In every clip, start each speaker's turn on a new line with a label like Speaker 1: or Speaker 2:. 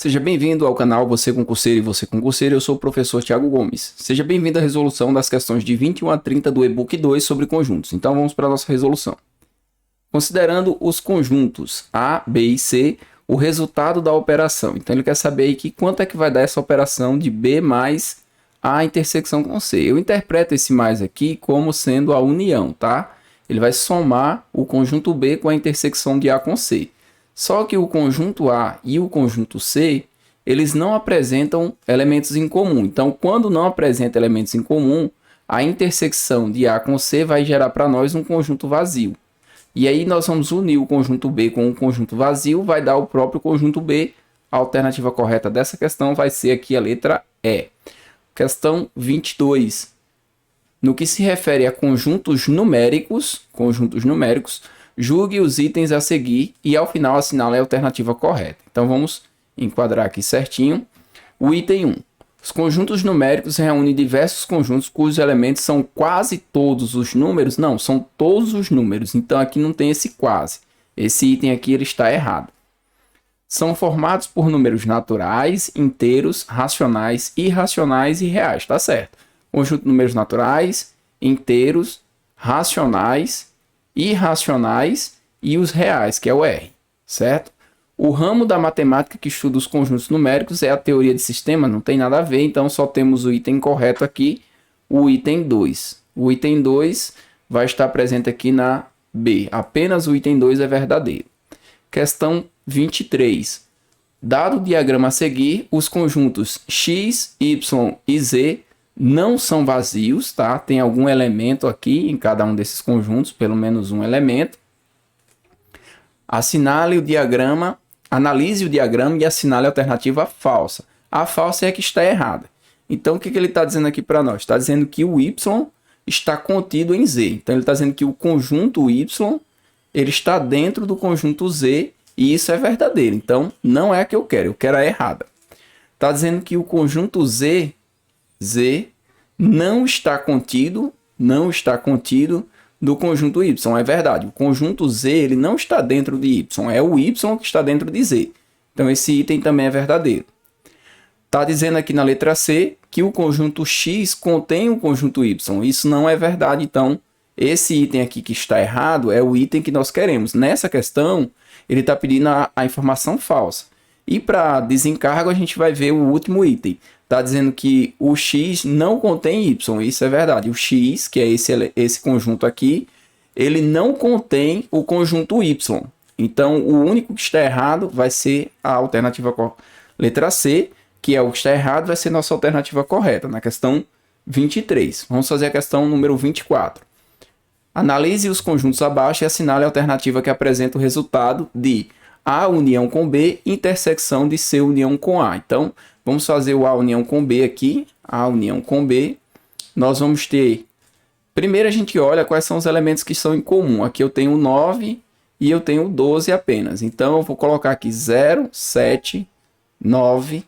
Speaker 1: Seja bem-vindo ao canal Você Concurseiro e Você Concurseiro, eu sou o professor Thiago Gomes. Seja bem-vindo à resolução das questões de 21 a 30 do e-book 2 sobre conjuntos. Então vamos para a nossa resolução. Considerando os conjuntos A, B e C, o resultado da operação. Então ele quer saber aqui quanto é que vai dar essa operação de B mais A intersecção com C. Eu interpreto esse mais aqui como sendo a união, tá? Ele vai somar o conjunto B com a intersecção de A com C. Só que o conjunto A e o conjunto C, eles não apresentam elementos em comum. Então, quando não apresenta elementos em comum, a intersecção de A com C vai gerar para nós um conjunto vazio. E aí nós vamos unir o conjunto B com o conjunto vazio, vai dar o próprio conjunto B. A alternativa correta dessa questão vai ser aqui a letra E. Questão 22. No que se refere a conjuntos numéricos, julgue os itens a seguir e ao final assinale a alternativa correta. Então vamos enquadrar aqui certinho. O item 1. Os conjuntos numéricos reúnem diversos conjuntos cujos elementos são quase todos os números. Não, são todos os números. Então aqui não tem esse quase. Esse item aqui ele está errado. São formados por números naturais, inteiros, racionais, irracionais e reais. Tá certo. Conjunto de números naturais, inteiros, racionais, irracionais e os reais, que é o R, certo? O ramo da matemática que estuda os conjuntos numéricos é a teoria de sistema, não tem nada a ver, então só temos o item correto aqui, o item 2. O item 2 vai estar presente aqui na B, apenas o item 2 é verdadeiro. Questão 23. Dado o diagrama a seguir, os conjuntos X, Y e Z não são vazios, tá? Tem algum elemento aqui em cada um desses conjuntos, pelo menos um elemento. Assinale o diagrama, analise o diagrama e assinale a alternativa falsa. A falsa é a que está errada. Então, o que ele está dizendo aqui para nós? Está dizendo que o Y está contido em Z. Então, ele está dizendo que o conjunto Y ele está dentro do conjunto Z e isso é verdadeiro. Então, não é a que eu quero a errada. Está dizendo que o conjunto Z não está contido do conjunto Y. É verdade, o conjunto Z ele não está dentro de Y, é o Y que está dentro de Z. Então esse item também é verdadeiro. Está dizendo aqui na letra C que o conjunto X contém o conjunto Y. Isso não é verdade, então esse item aqui que está errado é o item que nós queremos. Nessa questão, ele está pedindo a informação falsa. E para desencargo, a gente vai ver o último item. Está dizendo que o X não contém Y. Isso é verdade. O X, que é esse conjunto aqui, ele não contém o conjunto Y. Então, o único que está errado vai ser a alternativa letra C, que é o que está errado, vai ser nossa alternativa correta, na questão 23. Vamos fazer a questão número 24. Analise os conjuntos abaixo e assinale a alternativa que apresenta o resultado de A união com B, intersecção de C união com A. Então, vamos fazer o A união com B aqui. A união com B. Nós vamos ter... Primeiro a gente olha quais são os elementos que são em comum. Aqui eu tenho 9 e eu tenho 12 apenas. Então, eu vou colocar aqui 0, 7, 9,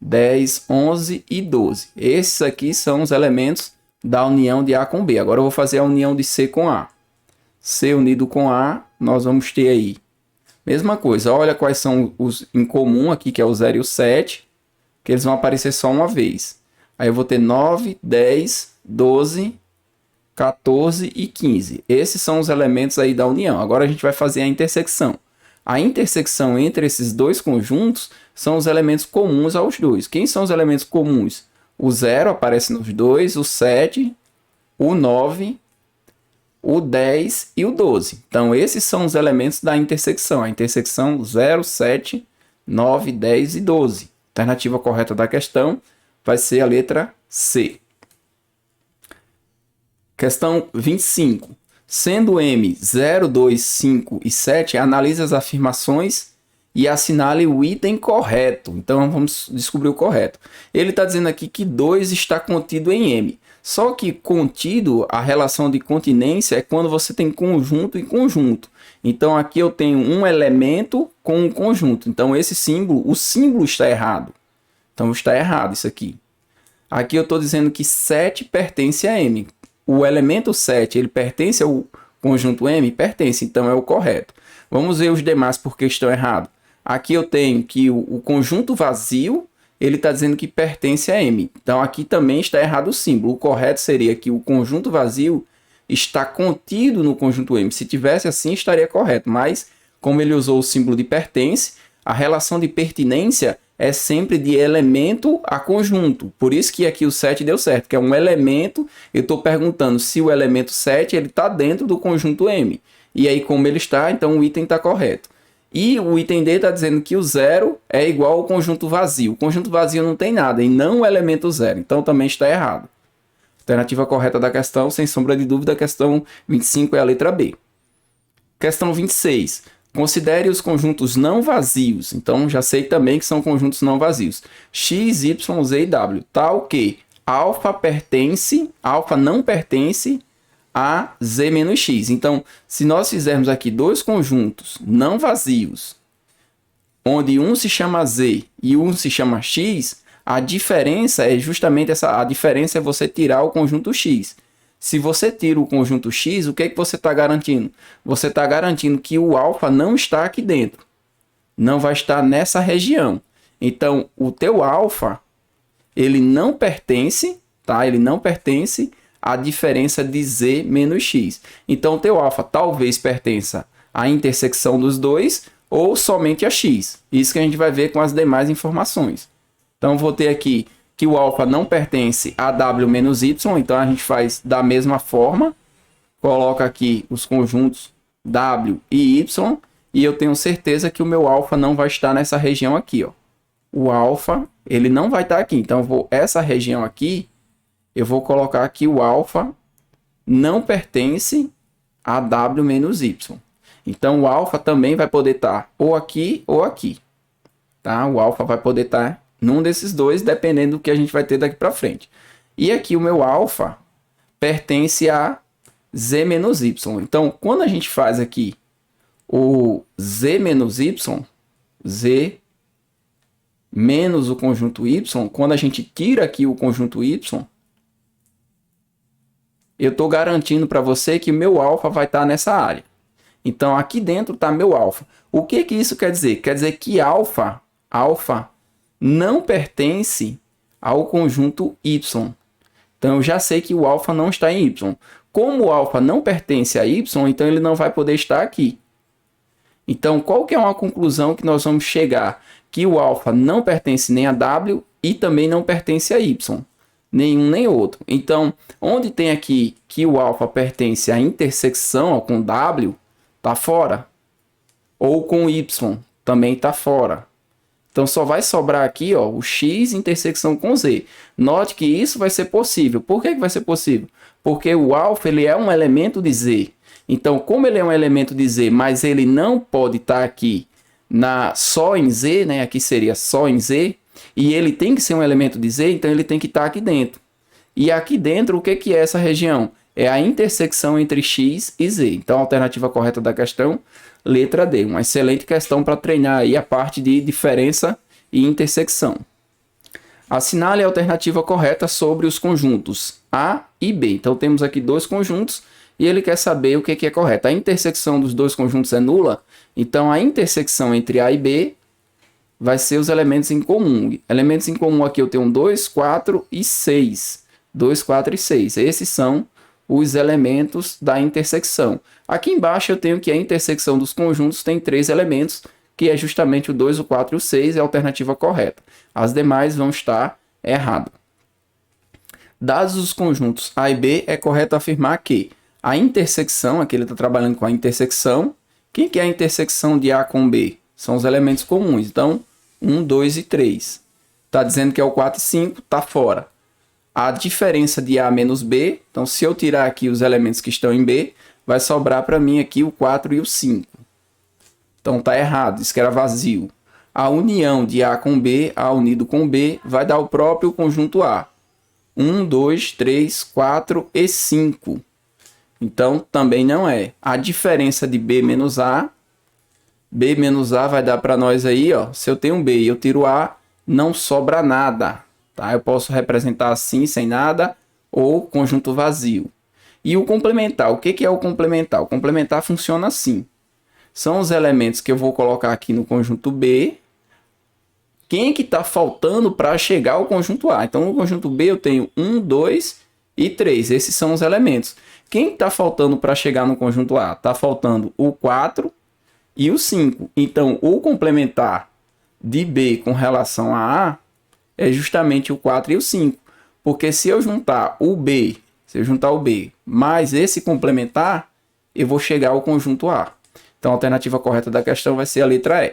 Speaker 1: 10, 11 e 12. Esses aqui são os elementos da união de A com B. Agora eu vou fazer a união de C com A. C unido com A, nós vamos ter aí mesma coisa, olha quais são os em comum aqui, que é o 0 e o 7, que eles vão aparecer só uma vez. Aí eu vou ter 9, 10, 12, 14 e 15. Esses são os elementos aí da união. Agora a gente vai fazer a intersecção. A intersecção entre esses dois conjuntos são os elementos comuns aos dois. Quem são os elementos comuns? O 0 aparece nos dois, o 7, o 9... o 10 e o 12. Então, esses são os elementos da intersecção. A intersecção 0, 7, 9, 10 e 12. A alternativa correta da questão vai ser a letra C. Questão 25. Sendo M 0, 2, 5 e 7, analise as afirmações e assinale o item correto. Então, vamos descobrir o correto. Ele está dizendo aqui que 2 está contido em M. Só que contido, a relação de continência é quando você tem conjunto e conjunto. Então, aqui eu tenho um elemento com um conjunto. Então, esse símbolo, o símbolo está errado. Então, está errado isso aqui. Aqui eu estou dizendo que 7 pertence a M. O elemento 7, ele pertence ao conjunto M? Pertence, então é o correto. Vamos ver os demais porque estão errados. Aqui eu tenho que o conjunto vazio, ele está dizendo que pertence a M. Então, aqui também está errado o símbolo. O correto seria que o conjunto vazio está contido no conjunto M. Se tivesse assim, estaria correto. Mas, como ele usou o símbolo de pertence, a relação de pertinência é sempre de elemento a conjunto. Por isso que aqui o 7 deu certo, que é um elemento. Eu estou perguntando se o elemento 7 está dentro do conjunto M. E aí, como ele está, então o item está correto. E o item D está dizendo que o 0 é igual ao conjunto vazio. O conjunto vazio não tem nada, e não o elemento 0. Então também está errado. Alternativa correta da questão, sem sombra de dúvida, a questão 25 é a letra B. Questão 26. Considere os conjuntos não vazios. Então já sei também que são conjuntos não vazios. X, Y, Z e W. Tal que alfa não pertence a Z menos X. Então, se nós fizermos aqui dois conjuntos não vazios, onde um se chama Z e um se chama X, a diferença é justamente essa. A diferença é você tirar o conjunto X. Se você tira o conjunto X, o que é que você está garantindo? Você está garantindo que o alfa não está aqui dentro. Não vai estar nessa região. Então, o teu alfa, ele não pertence, tá? Ele não pertence à diferença de Z menos X. Então, o teu alfa talvez pertença à intersecção dos dois ou somente a X. Isso que a gente vai ver com as demais informações. Então, vou ter aqui que o alfa não pertence a W menos Y. Então, a gente faz da mesma forma. Coloca aqui os conjuntos W e Y. E eu tenho certeza que o meu alfa não vai estar nessa região aqui, ó. O alfa, ele não vai estar aqui. Então, essa região aqui, eu vou colocar aqui o alfa não pertence a W menos Y. Então, o alfa também vai poder estar ou aqui ou aqui. Tá? O alfa vai poder estar num desses dois, dependendo do que a gente vai ter daqui para frente. E aqui o meu alfa pertence a Z menos Y. Então, quando a gente faz aqui o Z menos Y, Z menos o conjunto Y, quando a gente tira aqui o conjunto Y, eu estou garantindo para você que o meu alfa vai estar nessa área. Então, aqui dentro está meu alfa. O que isso quer dizer? Quer dizer que alfa não pertence ao conjunto Y. Então, eu já sei que o alfa não está em Y. Como o alfa não pertence a Y, então ele não vai poder estar aqui. Então, qual que é uma conclusão que nós vamos chegar? Que o alfa não pertence nem a W e também não pertence a Y. Nenhum nem outro. Então, onde tem aqui que o alfa pertence à intersecção com W, está fora. Ou com Y, também está fora. Então, só vai sobrar aqui, ó, o X intersecção com Z. Note que isso vai ser possível. Por que vai ser possível? Porque o alfa ele é um elemento de Z. Então, como ele é um elemento de Z, mas ele não pode estar aqui só em Z, né? Aqui seria só em Z. E ele tem que ser um elemento de Z, então ele tem que estar aqui dentro. E aqui dentro, o que é essa região? É a intersecção entre X e Z. Então, a alternativa correta da questão, letra D. Uma excelente questão para treinar aí a parte de diferença e intersecção. Assinale a alternativa correta sobre os conjuntos A e B. Então, temos aqui dois conjuntos e ele quer saber o que é correto. A intersecção dos dois conjuntos é nula, então a intersecção entre A e B vai ser os elementos em comum. Elementos em comum aqui eu tenho 2, 4 e 6. 2, 4 e 6. Esses são os elementos da intersecção. Aqui embaixo eu tenho que a intersecção dos conjuntos tem 3 elementos, que é justamente o 2, o 4 e o 6, é a alternativa correta. As demais vão estar erradas. Dados os conjuntos A e B, é correto afirmar que a intersecção, aqui ele está trabalhando com a intersecção. Quem que é a intersecção de A com B? São os elementos comuns. Então, 1, 2 e 3. Está dizendo que é o 4 e 5, está fora. A diferença de A menos B, então se eu tirar aqui os elementos que estão em B, vai sobrar para mim aqui o 4 e o 5. Então está errado, isso que era vazio. A união de A com B, A unido com B, vai dar o próprio conjunto A. 1, 2, 3, 4 e 5. Então também não é. A diferença de B menos A vai dar para nós aí, ó. Se eu tenho B e eu tiro A, não sobra nada. Tá? Eu posso representar assim, sem nada, ou conjunto vazio. E o complementar, o que é o complementar? O complementar funciona assim. são os elementos que eu vou colocar aqui no conjunto B. Quem que está faltando para chegar ao conjunto A? Então, no conjunto B eu tenho 1, 2 e 3. Esses são os elementos. Quem está faltando para chegar no conjunto A? Está faltando o 4 e o 5. Então, o complementar de B com relação a A é justamente o 4 e o 5. Porque se eu juntar o B mais esse complementar, eu vou chegar ao conjunto A. Então, a alternativa correta da questão vai ser a letra E.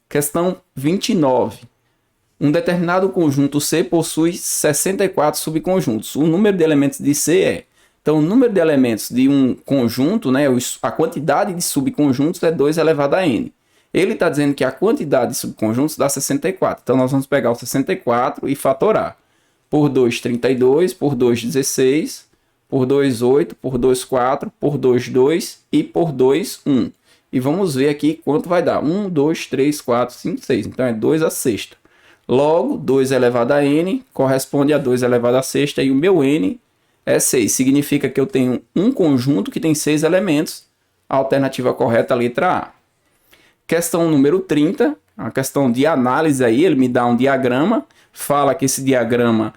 Speaker 1: Questão 29. Um determinado conjunto C possui 64 subconjuntos. O número de elementos de C é... Então, o número de elementos de um conjunto, né, a quantidade de subconjuntos é 2 elevado a n. Ele está dizendo que a quantidade de subconjuntos dá 64. Então, nós vamos pegar o 64 e fatorar. Por 2, 32. Por 2, 16. Por 2, 8. Por 2, 4. Por 2, 2. E por 2, 1. E vamos ver aqui quanto vai dar. 1, 2, 3, 4, 5, 6. Então, é 2 a sexta. Logo, 2 elevado a n corresponde a 2 elevado a sexta. E o meu n é 6. Significa que eu tenho um conjunto que tem 6 elementos. A alternativa correta é a letra A. Questão número 30. A questão de análise aí. Ele me dá um diagrama. Fala que esse diagrama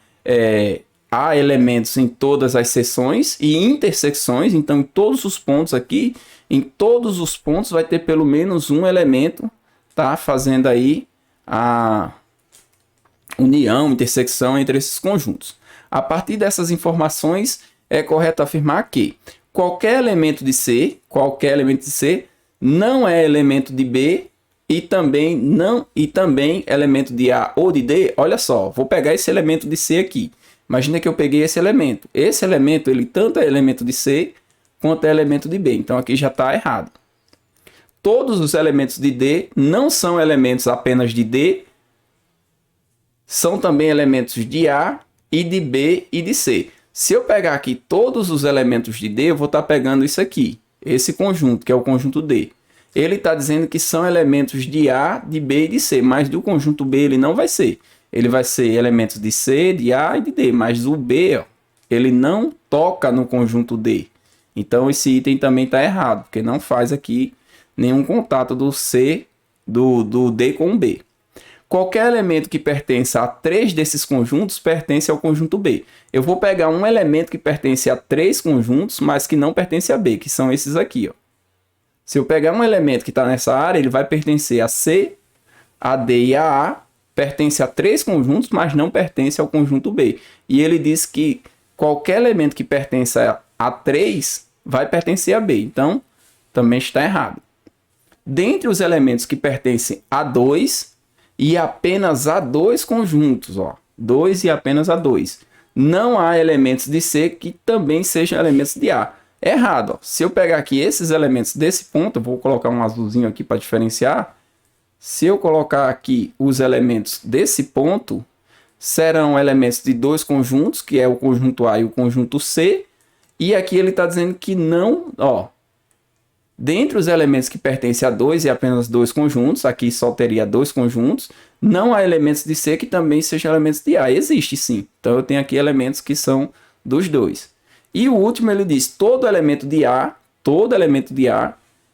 Speaker 1: há elementos em todas as seções e intersecções. Então, em todos os pontos aqui, em todos os pontos vai ter pelo menos um elemento, tá? Fazendo aí a união, intersecção entre esses conjuntos. A partir dessas informações, é correto afirmar que qualquer elemento de C não é elemento de B e também elemento de A ou de D. Olha só, vou pegar esse elemento de C aqui. Imagina que eu peguei esse elemento. Esse elemento, ele tanto é elemento de C quanto é elemento de B. Então, aqui já está errado. Todos os elementos de D não são elementos apenas de D, são também elementos de A e de B e de C. Se eu pegar aqui todos os elementos de D, eu vou estar pegando isso aqui, esse conjunto, que é o conjunto D. Ele está dizendo que são elementos de A, de B e de C, mas do conjunto B ele não vai ser. Ele vai ser elementos de C, de A e de D, mas o B, ó, ele não toca no conjunto D. Então, esse item também está errado, porque não faz aqui nenhum contato do C, do D com o B. Qualquer elemento que pertença a 3 desses conjuntos pertence ao conjunto B. Eu vou pegar um elemento que pertence a 3 conjuntos, mas que não pertence a B, que são esses aqui, ó. Se eu pegar um elemento que está nessa área, ele vai pertencer a C, a D e a A, pertence a 3 conjuntos, mas não pertence ao conjunto B. E ele diz que qualquer elemento que pertença a 3 vai pertencer a B. Então, também está errado. Dentre os elementos que pertencem a 2 e apenas a 2 conjuntos, ó, 2 e apenas a 2, não há elementos de C que também sejam elementos de A. Errado, ó. Se eu pegar aqui esses elementos desse ponto, eu vou colocar um azulzinho aqui para diferenciar. Se eu colocar aqui os elementos desse ponto, serão elementos de 2 conjuntos, que é o conjunto A e o conjunto C. E aqui ele está dizendo que não, ó, dentre os elementos que pertencem a 2 e apenas 2 conjuntos, aqui só teria 2 conjuntos, não há elementos de C que também sejam elementos de A. Existe sim. Então eu tenho aqui elementos que são dos dois. E o último ele diz, todo elemento de A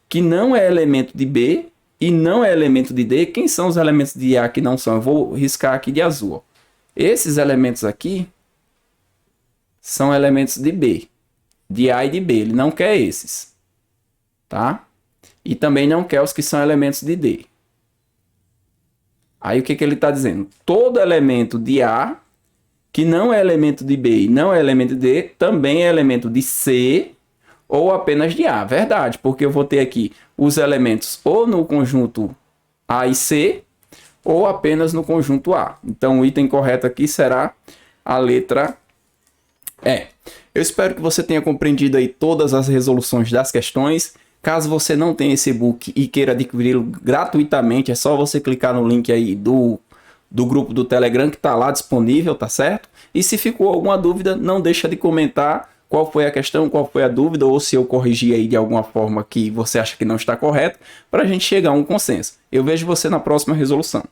Speaker 1: que não é elemento de B e não é elemento de D. Quem são os elementos de A que não são? Eu vou riscar aqui de azul, ó. Esses elementos aqui são elementos de B, de A e de B. Ele não quer esses, tá? E também não quer os que são elementos de D. Aí o que ele está dizendo? Todo elemento de A que não é elemento de B e não é elemento de D, também é elemento de C ou apenas de A. Verdade, porque eu vou ter aqui os elementos ou no conjunto A e C ou apenas no conjunto A. Então o item correto aqui será a letra E. Eu espero que você tenha compreendido aí todas as resoluções das questões. Caso você não tenha esse e-book e queira adquiri-lo gratuitamente, é só você clicar no link aí do grupo do Telegram que está lá disponível, tá certo? E se ficou alguma dúvida, não deixa de comentar qual foi a questão, qual foi a dúvida, ou se eu corrigi aí de alguma forma que você acha que não está correto, para a gente chegar a um consenso. Eu vejo você na próxima resolução.